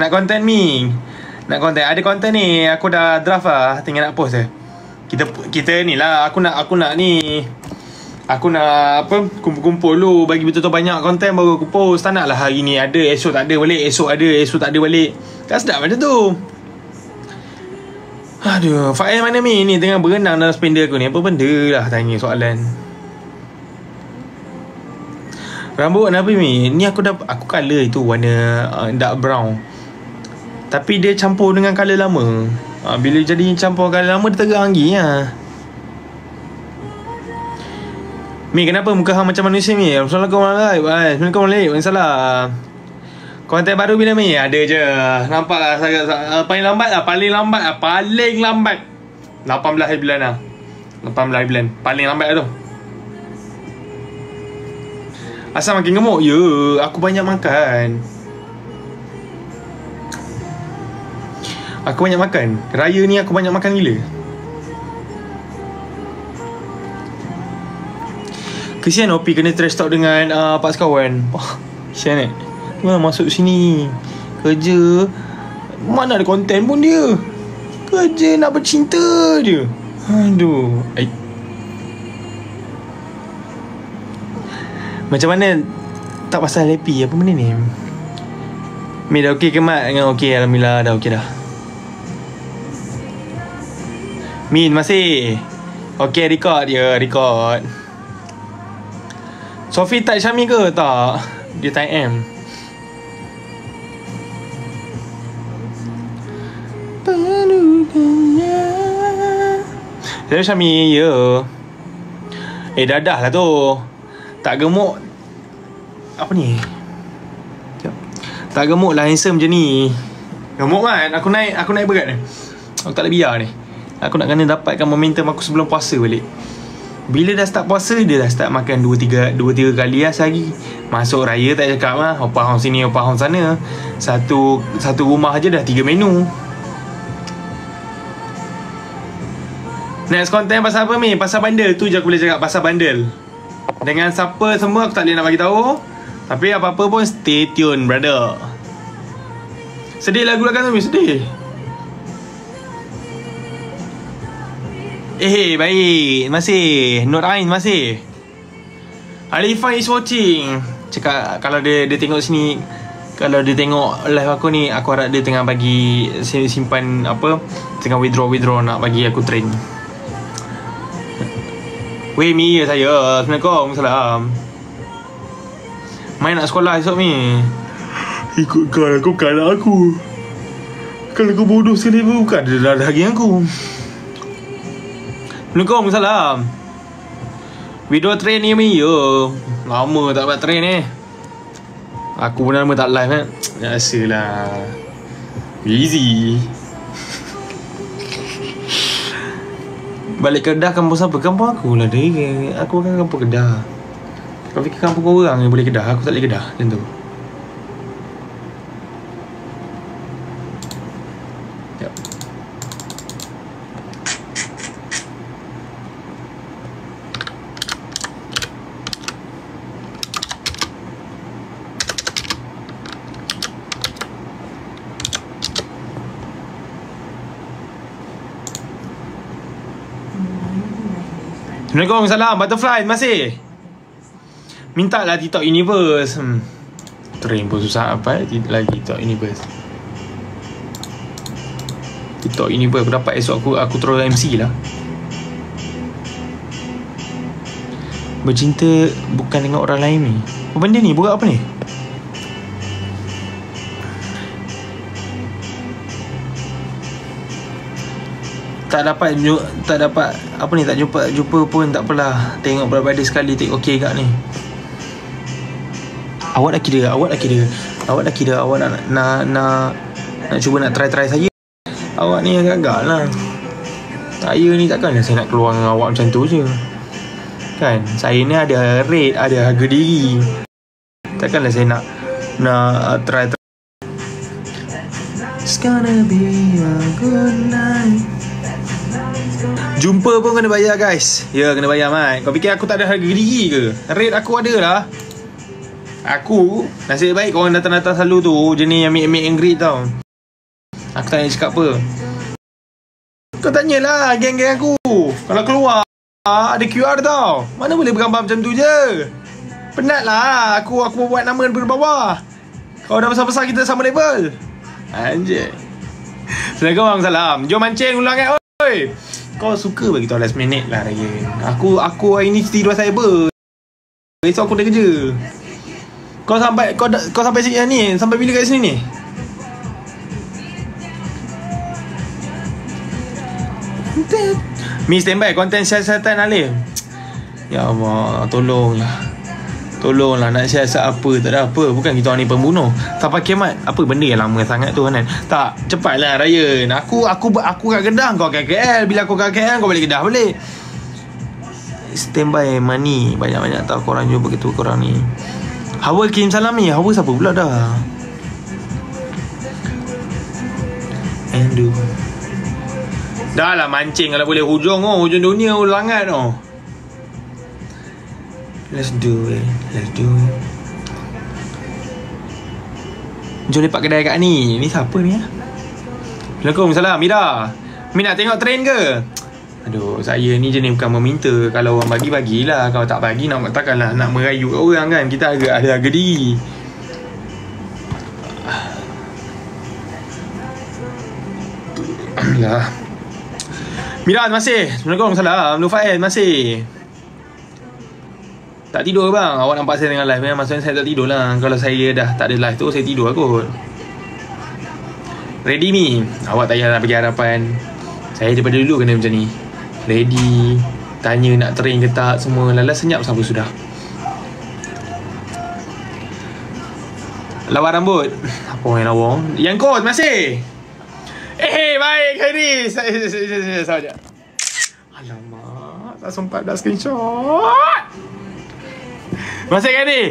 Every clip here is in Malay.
Nak konten Mi. Nak konten. Ada konten ni. Aku dah draft lah. Tinggal nak post je. Kita ni lah. Aku nak ni. Aku nak apa, kumpul-kumpul dulu. Bagi betul-betul banyak konten baru aku post. Tak nak lah hari ni ada, esok tak ada balik. Esok ada, esok tak ada balik. Tak sedap macam tu. Aduh, Fail mana Mi? Ni tengah berenang dalam spender aku ni. Apa benda lah tanya soalan. Rambut kenapa Mi? Ni aku colour itu warna dark brown. Tapi dia campur dengan colour lama. Bila jadi campur colour lama, dia terang lagi lah. Mi, kenapa muka hang macam manusia Mi? Assalamualaikum warahmatullahi wabarakatuh. Salam. Konten baru bila Mi? Ada je. Nampak lah. Paling lambat 18 bulan lah. 18 bulan. Paling lambat lah tu. Asal makin gemuk? Ya, aku banyak makan. Raya ni aku banyak makan gila. Kesian Opi kena trash talk dengan pak sekawan. Kesian masuk sini kerja, mana ada konten pun dia. Kerja nak bercinta je. Aduh. Macam mana tak pasal happy? Apa benda ni? Mi dah okey ke Mat? Okey, alhamdulillah dah okey dah. Min masih okey, record dia, record. Sofi tak Syami ke? Tak. Dia tak M. Saya Syami, ya. Dadah lah tu. Tak gemuk. Apa ni? Tak gemuk lah, handsome je ni. Gemuk kan? Aku naik berat ni. Aku tak boleh biar ni. Aku nak kena dapatkan momentum aku sebelum puasa balik. Bila dah start puasa, dia dah start makan 2-3 kali lah sehari. Masuk raya tak cakap lah. Opah hong sini, opah hong sana. Satu rumah je dah 3 menu. Next konten pasal apa Mi? Pasal bundle. Tu je aku boleh cakap, pasal bundle. Dengan siapa semua aku tak boleh nak bagi tahu. Tapi apa-apa pun stay tune brother. Sedih lagu kan tu Mi? Sedih. Baik. Masih Nur Ain masih. Alifan is watching. Cakap kalau dia tengok sini, kalau dia tengok live aku ni, aku harap dia tengah bagi simpan apa, tengah withdraw nak bagi aku train. Weh Mi, saya. Assalamualaikum. Salam. Main nak sekolah esok Mi? Ikut kau kalah aku. Kalau kau bodoh sekali pun bukan ada lagi aku. Assalamualaikum. Salam. Video train ni Mi? Ya. Lama tak buat train ni. Aku pun lama tak live kan. Biasalah. Busy. Balik Kedah kampung siapa? Kampung aku lah dia. Aku kan kampung Kedah. Kau fikir kampung orang yang boleh Kedah? Aku tak boleh Kedah macam tu. Assalamualaikum. Salam. Butterfly masih. Minta lah TikTok Universe. Train pun susah apa lagi TikTok Universe. TikTok Universe aku dapat esok aku terus MC lah. Bercinta bukan dengan orang lain ni. Apa benda ni? Buat apa ni? Tak dapat apa ni, tak jumpa pun tak apalah. Tengok berapa ada sekali take okey kat ni. Awak dah kira awak nak cuba nak try saja. Awak ni gagal lah. Saya ni takkanlah saya nak keluar dengan awak macam tu je. Kan, saya ni ada rate, ada harga diri. Takkanlah saya nak try. It's gonna be a good night. Jumpa pun kena bayar guys. Ya, kena bayar Mat. Kau fikir aku tak ada harga diri ke? Rate aku ada lah. Aku nasib baik korang datang-datang selalu tu jenis yang make and greet tau. Aku tak nak cakap apa. Kau tanyalah geng-geng aku. Kalau keluar ada QR tau. Mana boleh bergambar macam tu je. Penat lah aku buat nama daripada bawah. Kau dah besar-besar kita sama level. Anjir. Assalamualaikum, salam. Jom mancing ulang kan. Oi. Kau suka bagi tahu last minute lah Ryan. Aku hari ni tidur cyber. Besok aku dah kerja. Kau sampai sini ni. Sampai bila kat sini ni? Mi standby konten siasatan Alim. Ya Allah, Tolonglah nak siasat apa, tak ada apa. Bukan kita orang ni pembunuh. Sampai kiamat. Apa benda yang lama sangat tu kan? Tak, cepatlah Ryan. Aku kat Kedah, kau kat KL. Bila aku kat KL, kau balik Kedah balik. Standby money. Banyak-banyak tahu korang jumpa begitu korang ni. Hawa kirim salam ni. Hawa siapa pula dah? Endu. Dah lah mancing kalau boleh hujung dunia ulangan Let's do it. Jom lepak kedai kat ni. Ni siapa ni ya? Assalamualaikum, salam Mira. Mi nak tengok train ke? Aduh, saya ni jenis bukan meminta. Kalau orang bagi-bagilah. Kalau tak bagi takkanlah nak merayu orang kan. Kita ada harga diri. Alhamdulillah. Mira, terima kasih. Assalamualaikum, salam. Nur Fael, terima kasih. Tak tidur bang. Awak nampak saya tengah live. Maksudnya saya tak tidur lah. Kalau saya dah tak ada live tu, saya tidur kot. Ready Mi? Awak tak payah nak bagi harapan. Saya daripada dulu kena macam ni. Ready. Tanya nak train ke tak. Semua lala senyap sampai sudah. Lawa rambut. Apa yang lawa? Yang kau, terima kasih. Baik Khairi. Saya saja. Alamak, tak sempat dah screenshot. Terima kasih Khairi.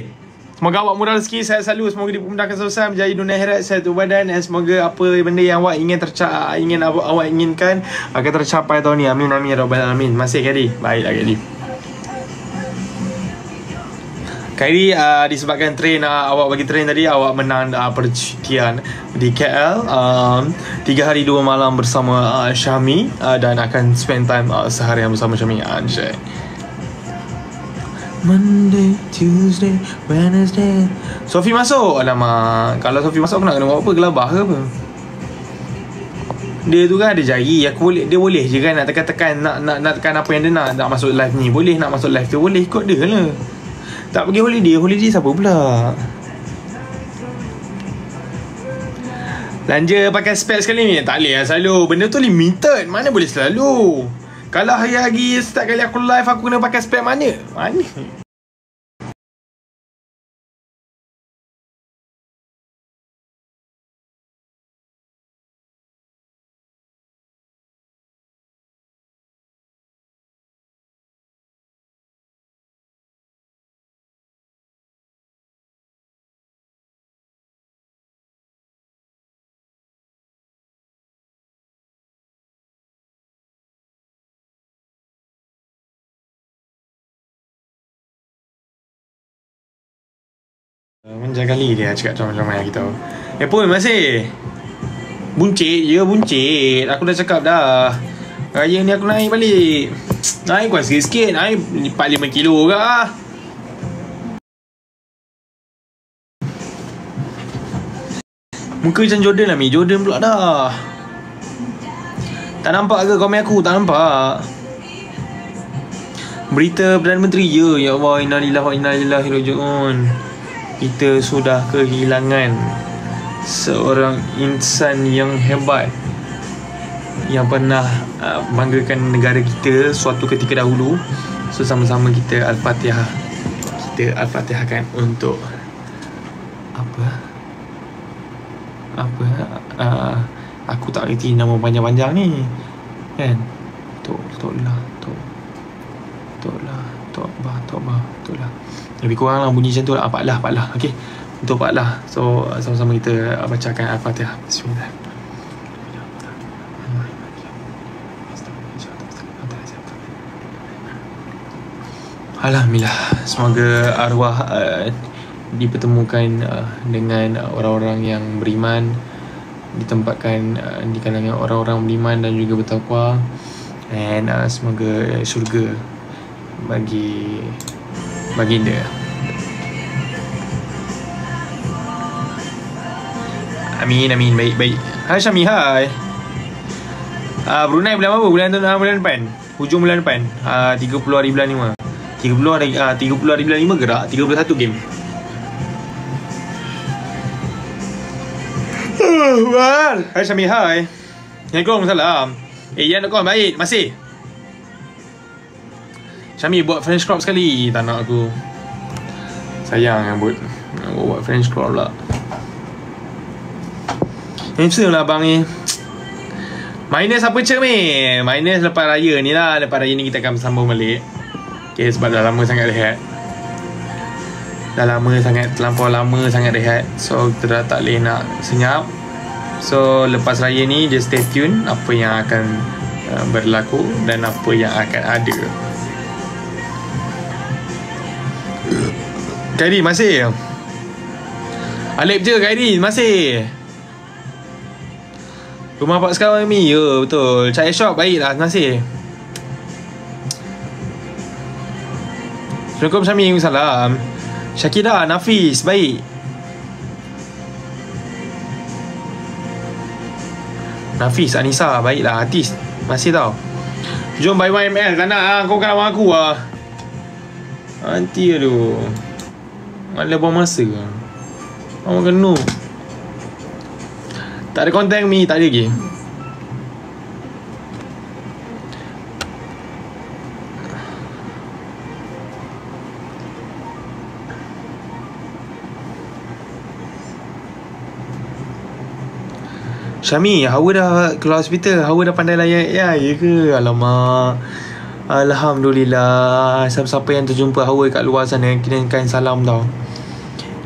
Semoga awak murah rezeki, sehat selalu. Semoga dipermudahkan susah, menjadi dunia akhirat, satu badan. Dan semoga apa benda yang awak ingin awak inginkan akan tercapai tahun ni. Amin amin ya rabbal alamin. Terima kasih Khairi. Baiklah Khairi. Khairi, disebabkan train awak bagi train tadi, awak menang percutian di KL 3 hari 2 malam bersama Syami, dan akan spend time seharian bersama Syami. Anjay. Monday, Tuesday, Wednesday. Sofi masuk. Alamak, kalau Sofi masuk aku nak kena buat apa? Gelabah ke apa? Dia tu kan ada jari. Dia boleh je kan nak tekan-tekan, nak tekan apa yang dia nak masuk live ni. Boleh nak masuk live tu, boleh ikut dia lah. Tak pergi holiday siapa pula? Belanja pakai spek sekali ni? Tak boleh lah selalu. Benda tu limited. Mana boleh selalu? Kalau hari-hari setiap kali aku live aku kena pakai spek mana? Mana? Manja kali dia cakap comel-comel kita. Pun masih buncit je, buncit. Aku dah cakap dah. Raya ni aku naik balik. Naik kuat sikit-sikit. Naik 4-5 kilo ke lah. Muka macam Jordan lah Mi. Jordan pula dah. Tak nampak ke komen aku? Tak nampak. Berita Perdana Menteri je. Ya Allah, innalillahi wa inna ilaihi raji'un. Kita sudah kehilangan seorang insan yang hebat, yang pernah banggakan negara kita suatu ketika dahulu. So sama-sama kita Al-Fatihah. Kita Al-Fatihahkan untuk aku tak reti nama panjang-panjang ni kan. Toklah. Lebih kurang lah bunyi macam tu lah. Pak lah. Okay. Untuk Pak lah. So sama-sama kita bacakan Al-Fatihah. Bismillah. Alhamdulillah. Semoga arwah dipertemukan dengan orang-orang yang beriman, ditempatkan di kalangan orang-orang beriman dan juga bertakwa, and semoga syurga bagi baginda. Amin, amin. Baik. Hai Syami, hai. Brunei bulan apa? Bulan depan. Hujung bulan depan. 30 hari bulan 5. 30 hari bulan 5 gerak 31 game. Hai Syami, hai. Assalamualaikum, salam. Yan.com, baik, masih. Syami buat French crop sekali. Tak nak aku. Sayang yang buat French crop pula. Hamster lah abang ni. Minus apa cik ni? Minus lepas raya ni lah. Lepas raya ni kita akan sambung balik. Okay, sebab dah lama sangat rehat. Terlampau lama sangat rehat. So kita dah tak boleh nak senyap. So lepas raya ni just stay tune apa yang akan berlaku dan apa yang akan ada. Kairi masih. Alip je Kairi masih. Rumah Pak sekarang ni, ya betul. Chai shop baik lah, terima kasih. Assalamualaikum Syami, salam. Syakira, Nafis, baik. Nafis, Anissa, baiklah. Artis, masih tau. Jom buy 1ml, tak nak lah. Kau bukan lawan aku lah. Nanti aduh. Malah buang masa lah. Kamu kena. Tak ada konten mi, tak ada lagi. Syami, Hawa dah keluar hospital. Hawa dah pandai layan AI ya ke? Alamak. Alhamdulillah. Siapa-siapa yang terjumpa Hawa kat luar sana, kirimkan salam tau.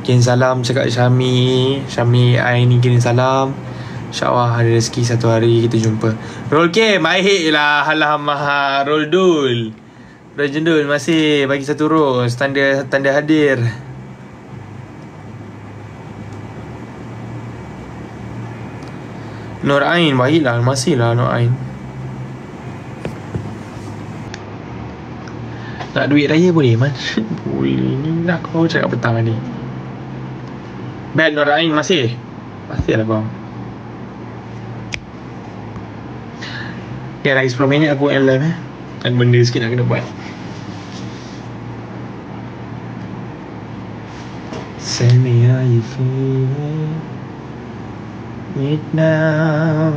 Kirim salam cakap Syami AI ni kirim salam. InsyaAllah ada rezeki satu hari kita jumpa. Roll game, baik lah. Alamak, roll dul. Rajendul masih bagi satu ros. Tanda hadir. Nur Ain, baiklah. Masih lah Nur Ain. Nak duit raya boleh man? Boleh. Ni dah kau cakap petang tadi. Bel Nur Ain masih. Masih lah kau. Ya lagi 10 minit aku live ada benda sikit nak kena buat. Send me how you feel right now.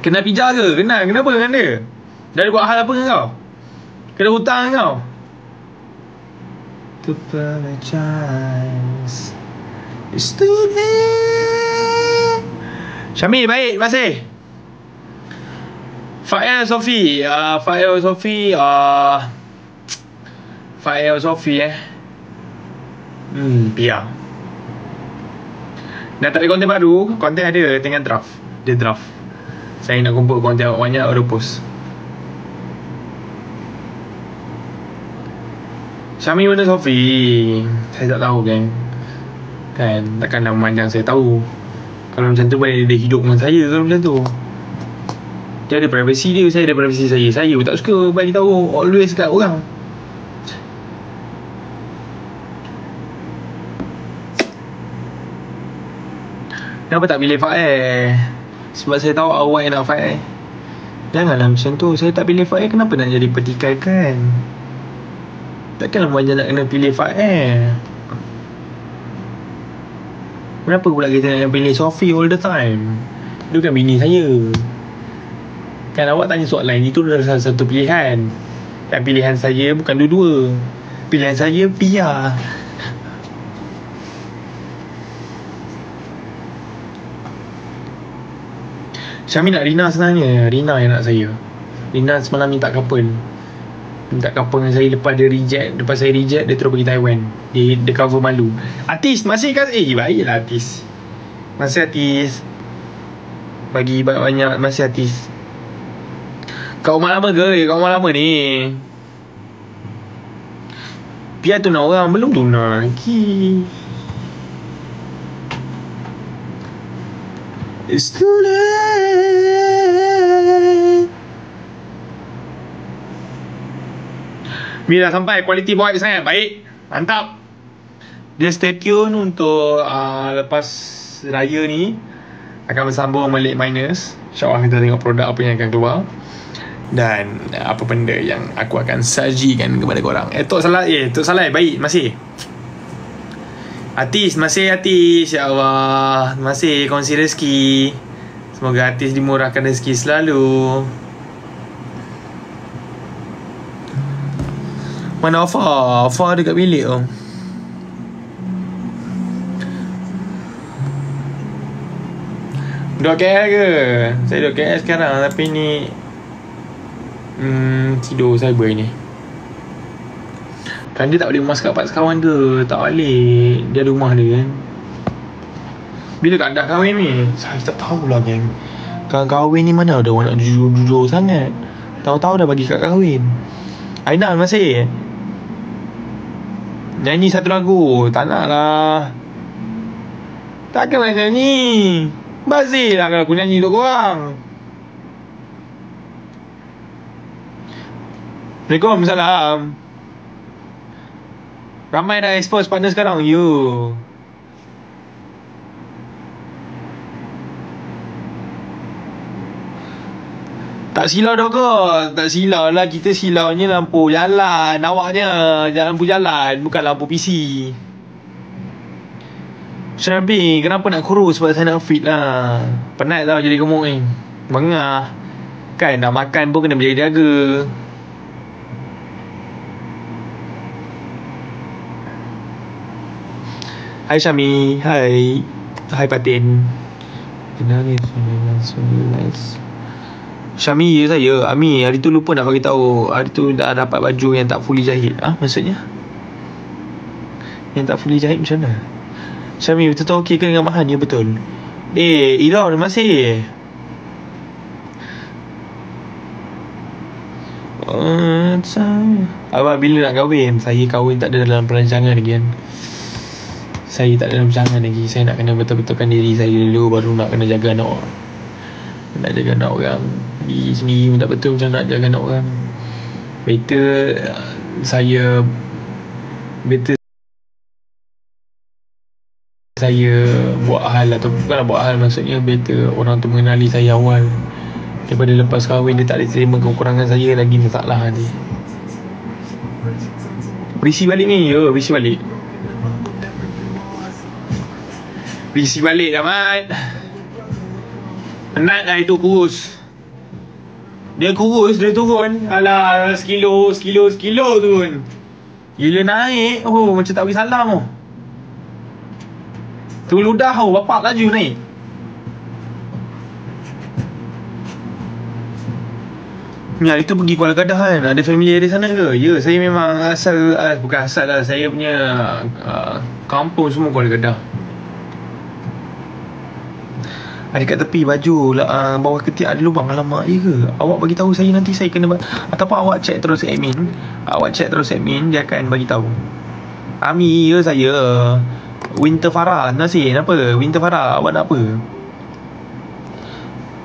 Kena pijak ke? Kenapa dengan dia? Dah ada buat hal apa dengan kau? Kena hutang dengan kau? To apologize is too late. Syamil, baik, terima kasih. Fael Sofi biar. Dah tak ada konten baru. Konten ada, tengah draft. Dia draft. Saya nak kumpul konten banyak, baru post. Syamil mana Sofi? Saya tak tahu kan, takkan nama panjang saya tahu. Kalau macam tu boleh dia hidup dengan saya. Kalau macam tu dia ada privacy dia, saya ada privacy saya. Saya pun tak suka bagi tahu always kat orang. Kenapa tak pilih Fael? Sebab saya tahu awak yang nak Fael. Janganlah macam tu. Saya tak pilih Fael, kenapa nak jadi petikai kan? Takkanlah macam nak kena pilih Fael. Kenapa pula kita nak pilih Sophie all the time? Dia kan bini saya. Kan awak tanya soalan, itu adalah salah satu pilihan. Dan pilihan saya bukan dua-dua. Pilihan saya Pia. Syami nak Rina sebenarnya. Rina yang nak saya. Rina semalam minta couple. Minta couple dengan saya lepas dia reject. Lepas saya reject, dia terus pergi Taiwan. Dia cover malu. Artis masih kan? Baiklah artis. Masih artis. Bagi banyak masih artis. Kau rumah lama ke? Kau rumah lama ni. Biar tunang orang, belum tunang lagi. It's too late. Bila sampai quality voice sangat baik. Mantap. Dia stay tune untuk lepas raya ni akan bersambung balik Minus. InsyaAllah kita tengok produk apa yang akan keluar dan apa benda yang aku akan sajikan kepada korang. Tok Salah baik masih. Artis masih artis. Ya Allah, masih kongsi rezeki. Semoga artis dimurahkan rezeki selalu. Mana Afa dekat bilik tu. Duduk KL ke? Saya duduk KL sekarang. Tapi ni tidur cyber ni. Kan dia tak boleh rumah sekat sekawan tu. Tak balik. Dia ada rumah dia kan. Bila tak dah kahwin ni? Saya tak tahulah geng. Kalau kahwin ni mana ada orang nak jujur-jujur sangat. Tahu-tahu dah bagi kat kahwin. Ainal masih nyanyi satu lagu. Tak nak lah. Takkan macam ni. Bazir lah kalau aku nyanyi untuk korang. Assalamualaikum. Salam. Ramai dah expose partner sekarang. You tak silau dah kot. Tak silau lah. Kita silaunya lampu jalan. Awaknya lampu jalan, bukan lampu PC. Syabi, kenapa nak kurus? Sebab saya nak fit lah. Penat tau jadi gemuk ni. Bengah. Kan nak makan pun kena berjaga-jaga. Hai Syami. Hai Fatin. Syami ya saya. Ami hari tu lupa nak bagi tahu. Hari tu dah dapat baju yang tak fully jahit. Maksudnya yang tak fully jahit macam mana? Syami betul-betul okey ke dengan Mahan? Ya betul. Ira masih. Abang bila nak kahwin? Saya kahwin tak ada dalam perancangan lagi kan. Saya tak ada dalam perancangan lagi. Saya nak kena betul-betulkan diri saya dulu. Baru nak kena jaga anak orang. Nak jaga anak orang. Diri sendiri pun tak betul macam nak jaga anak orang. Better saya buat hal, atau bukanlah buat hal, maksudnya better orang tu mengenali saya awal daripada lepas kahwin dia tak boleh terima kekurangan saya lagi, masalah nanti. Berisi balik ni. Berisi balik dah Mat. Penat lah itu kurus. Dia kurus, dia turun. Alah, sekilo turun. Gila naik. Macam tak bagi salam tu. Tu ludah tu, bapak laju naik. Ni hari tu pergi Kuala Kadah kan. Ada family dari sana ke? Ya, saya memang bukan asal lah. Saya punya kampung semua Kuala Kadah. Ada kat tepi baju bawah ketiak ada lubang. Alamak, ya ke? Awak bagi tahu saya, nanti saya kena ataupun awak check terus admin. Dia akan bagi tahu. Ami, ya saya. Winter Farah nasi. Kenapa? Winter Farah, awak nak apa?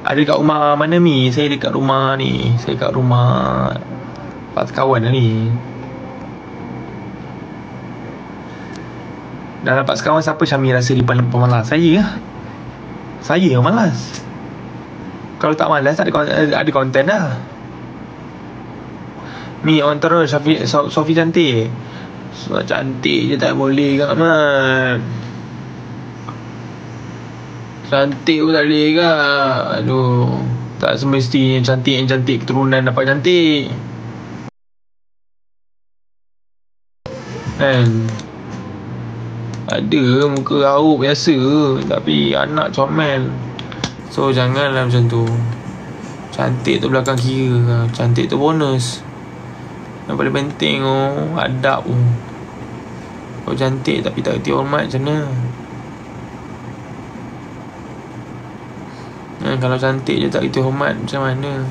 Ada dekat rumah mana Mi? Saya dekat rumah ni. Saya dekat rumah Pak kawan ni. Dah dapat sekawan siapa Syami rasa lipan pemalas? Saya lah. Saya yang malas. Kalau tak malas ada konten dah. Mi on terus Sofi cantik. Cantik je tak boleh kan Mat. Cantik pun tak boleh kan. Aduh, tak semestinya cantik keturunan dapat cantik kan. Ada muka raut biasa tapi anak comel. So janganlah macam tu. Cantik tu belakang kira. Cantik tu bonus. Yang paling penting adab tu. Kau cantik tapi tak kerti hormat macam mana? Kalau cantik je tak kerti hormat macam mana?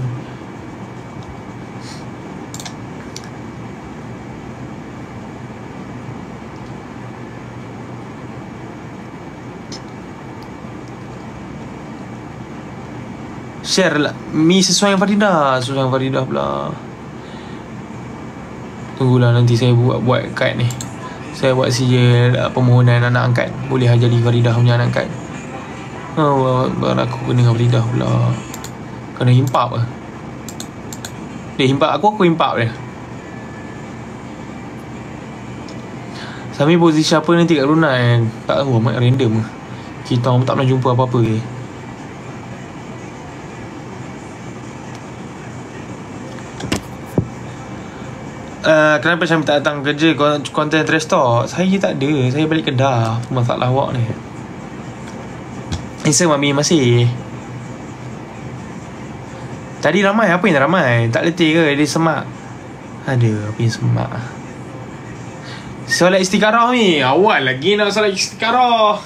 Share lah. Mi sesuai dengan Farida. Sesuai dengan Farida pula. Tunggulah nanti saya buat kad ni. Saya buat sijil permohonan anak angkat. Boleh jadi Farida punya anak angkat. Baru aku kena dengan Farida pula. Kena himpap lah. Dia himpap aku himpap dia. Sami posisi apa nanti kat Brunei. Tak tahu, amat random lah. Kita orang tak pernah jumpa apa-apa ke. Kenapa Syam tak datang kerja konten trash talk? Saya tak ada. Saya balik Kedah. Masalah awak ni. Isa Mami masih. Tadi ramai. Apa yang ramai? Tak letih ke? Dia semak. Ada apa yang semak? Solat istikharah ni. Awal lagi nak solat istikharah.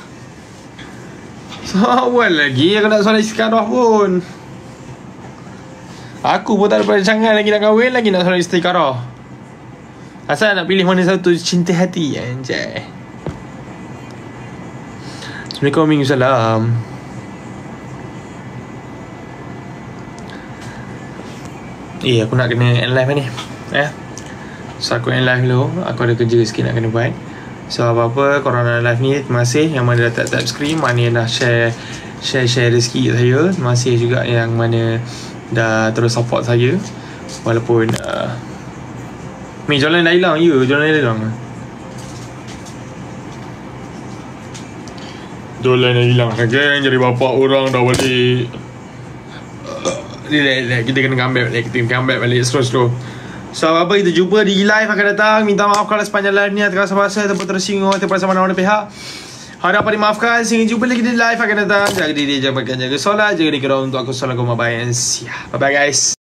Awal lagi aku nak solat istikharah pun. Aku pun tak ada perancangan lagi nak kahwin, lagi nak solat istikharah. Asal nak pilih mana satu cinta hati. Anjay. Assalamualaikum warahmatullahi wabarakatuh. Aku nak kena end live ni. So aku end live dulu. Aku ada kerja sikit nak kena buat. So apa-apa korang dalam live ni, terima kasih yang mana dah tap screen, mana yang dah share rezeki saya. Terima kasih juga yang mana dah terus support saya. Walaupun ni jalan dah hilang. Ya, jalan dah hilang. Jalan dah hilang. Kan jadi bapak orang dah balik. Relax. Kita kena comeback balik. Kita kena comeback balik slow. So apa kita jumpa di live akan datang. Minta maaf kalau sepanjang live ni terasa bahasa ataupun tersinggung ataupun sama mana pihak. Harap dimaafkan. Sehingga jumpa lagi di live akan datang. Jaga diri, jaga solat, jaga diri kita untuk aku solat. Bye bye guys.